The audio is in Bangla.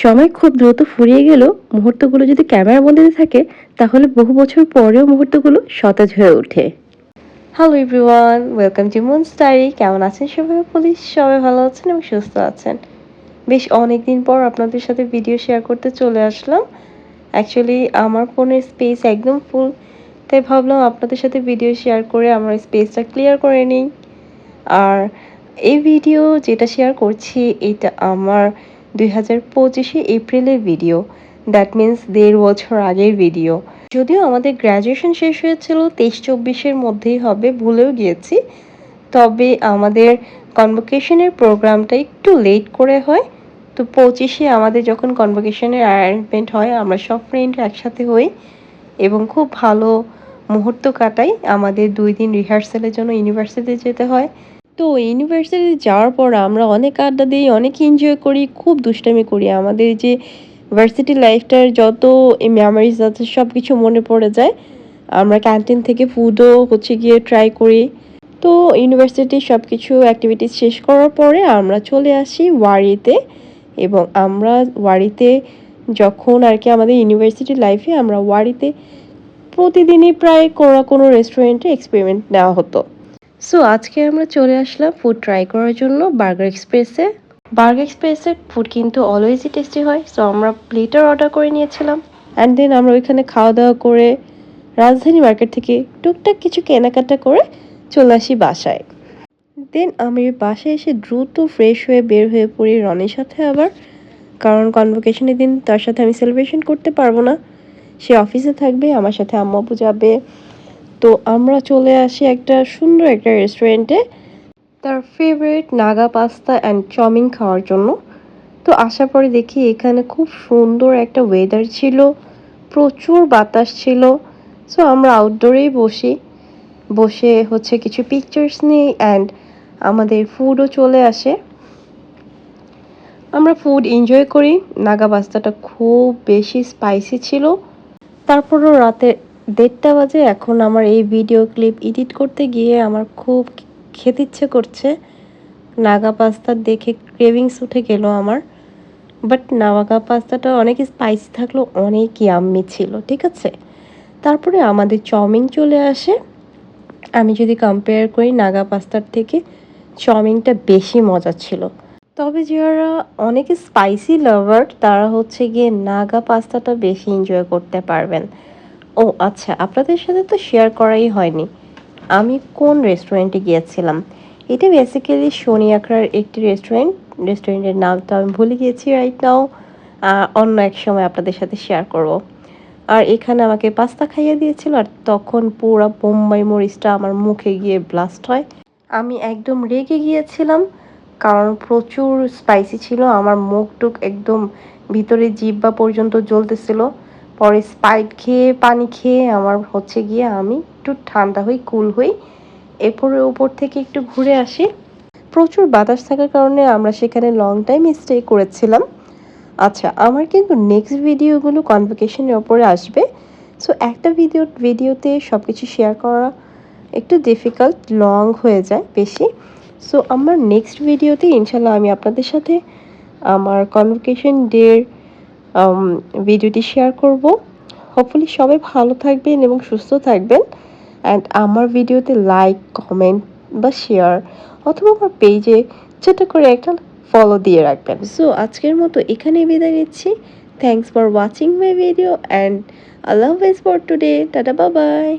সময় খুব দ্রুত ফুরিয়ে গেলেও মুহূর্তগুলো যদি ক্যামেরার বন্দিতে থাকে তাহলে বহু বছর পরেও মুহূর্তগুলো সতেজ হয়ে ওঠে। Hello everyone, welcome to Moon's Diary. কেমন আছেন সবাই? পুলিশ সবাই ভালো আছেন এবং সুস্থ আছেন। বেশ অনেকদিন পর আপনাদের সাথে ভিডিও শেয়ার করতে চলে আসলাম। অ্যাকচুয়ালি আমার ফোনের স্পেস একদম ফুল, তাই ভাবলাম আপনাদের সাথে ভিডিও শেয়ার করে আমার স্পেসটা ক্লিয়ার করে নিই। আর এই ভিডিও যেটা শেয়ার করছি এটা আমার 2025 এপ্রিলের ভিডিও। দ্যাট মিন্স 1.5 বছর আগের ভিডিও। যদিও আমাদের গ্র্যাজুয়েশন শেষ হয়েছিল 23-24-এর মধ্যেই হবে, ভুলেও গিয়েছি। তবে আমাদের কনভোকেশনের প্রোগ্রামটা একটু লেট করে হয়। তো 25-এ আমাদের যখন কনভোকেশনের অ্যারেঞ্জমেন্ট হয় আমরা সব ফ্রেন্ড একসাথে হই এবং খুব ভালো মুহূর্ত কাটাই। আমাদের 2 দিন রিহার্সালের জন্য ইউনিভার্সিটিতে যেতে হয়। তো ইউনিভার্সিটি যাওয়ার পর আমরা অনেক আড্ডা দিই, অনেক এনজয় করি, খুব দুষ্টামি করি। আমাদের যে ভার্সিটি লাইফটার যত মেমোরিজ আছে সব কিছু মনে পড়ে যায়। আমরা ক্যান্টিন থেকে ফুডও গিয়ে ট্রাই করি। তো ইউনিভার্সিটির সব কিছু অ্যাক্টিভিটিস শেষ করার পরে আমরা চলে আসি ওয়ারিতে। এবং আমরা ওয়ারিতে যখন আর কি আমাদের ইউনিভার্সিটি লাইফে আমরা ওয়ারিতে প্রতিদিনই প্রায় কোনো রেস্টুরেন্টে এক্সপেরিমেন্ট নেওয়া হতো। সো আজকে আমরা চলে আসলাম ফুড ট্রাই করার জন্য বার্গার এক্সপ্রেসে। বার্গার এক্সপ্রেসের ফুড কিন্তু অলওয়েজই টেস্টি হয়। সো আমরা প্লেটার অর্ডার করে নিয়েছিলাম অ্যান্ড দেন আমরা ওইখানে খাওয়া দাওয়া করে রাজধানী মার্কেট থেকে টুকটাক কিছু কেনাকাটা করে চলে আসি বাসায়। দেন আমি বাসায় এসে দ্রুত ফ্রেশ হয়ে বের হয়ে পড়ি রনির সাথে আবার, কারণ কনভোকেশনের দিন তার সাথে আমি সেলিব্রেশন করতে পারবো না। সে অফিসে থাকবে, আমার সাথে আম্মু আপু যাবে। তো আমরা চলে আসি একটা সুন্দর একটা রেস্টুরেন্টে তার favourite Naga pasta and chowmein খাওয়ার জন্য। তো আসার পরে দেখি এখানে খুব সুন্দর একটা ওয়েদার ছিল, প্রচুর বাতাস ছিল। সো আমরা আউটডোরেই বসে কিছু পিকচার্স নিই অ্যান্ড আমাদের ফুডও চলে আসে। আমরা ফুড এনজয় করি। নাগা পাস্তাটা খুব বেশি স্পাইসি ছিল। তারপরও রাতে 1:30 বাজে। এখন আমার এই ভিডিও ক্লিপ এডিট করতে গিয়ে আমার খুব খেতে ইচ্ছে করছে। নাগা পাস্তা দেখে ক্রেভিংস উঠে গেল আমার। বাট নাগা পাস্তাটা অনেক স্পাইসি থাকলেও অনেক ইয়াম্মি ছিল, ঠিক আছে। তারপরে আমাদের চাউমিন চলে আসে। আমি যদি কম্পেয়ার করি নাগা পাস্তার থেকে চাউমিনটা বেশি মজা ছিল। তবে যারা অনেক স্পাইসি লাভার তারা গিয়ে নাগা পাস্তাটা বেশি এনজয় করতে পারবেন। ও আচ্ছা, আপনাদের সাথে তো শেয়ার করাই হয়নি আমি কোন রেস্টুরেন্টে গিয়েছিলাম। এটা বেসিক্যালি শনি আখড়ার একটি রেস্টুরেন্টের নামটা আমি ভুলে গিয়েছি রাইট নাও। অন্য এক সময় আপনাদের সাথে শেয়ার করব। আর এখানে আমাকে পাস্তা খাইয়ে দিয়েছিল আর তখন পুরো বোম্বাই মরিচটা আমার মুখে গিয়ে ব্লাস্ট হয়। আমি একদম রেগে গিয়েছিলাম কারণ প্রচুর স্পাইসি ছিল। আমার মুখ একদম ভিতরে জিহ্বা পর্যন্ত জ্বলতেছিল। পরে স্প্রাইট খেয়ে পানি খেয়ে আমার গিয়ে আমি একটু ঠান্ডা হই, কুল হই। এরপরে উপর থেকে একটু ঘুরে আসি। প্রচুর বাতাস থাকার কারণে আমরা সেখানে লং টাইম স্টে করেছিলাম। আচ্ছা, আমার কিন্তু নেক্সট ভিডিওগুলো কনভোকেশনের ওপরে আসবে। সো একটা ভিডিওতে সব কিছু শেয়ার করা একটু ডিফিকাল্ট, লং হয়ে যায় বেশি। সো আমার নেক্সট ভিডিওতে ইনশাল্লাহ আমি আপনাদের সাথে আমার কনভোকেশন ডের ভিডিওটি শেয়ার করব। হোপফুলি সবাই ভালো থাকবেন এবং সুস্থ থাকবেন অ্যান্ড আমার ভিডিওতে লাইক, কমেন্ট বা শেয়ার অথবা আমার পেজে ছোট করে একটা ফলো দিয়ে রাখবেন। সো আজকের মতো এখানেই বিদায় নিচ্ছি। Thanks for watching my video and আল্লাহ হাফেজ for today. Tata, bye by.